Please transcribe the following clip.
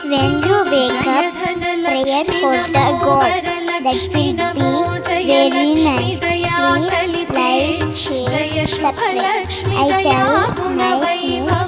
When you wake up, prayer for the God. That will be very nice. Please like, share, subscribe. I tell my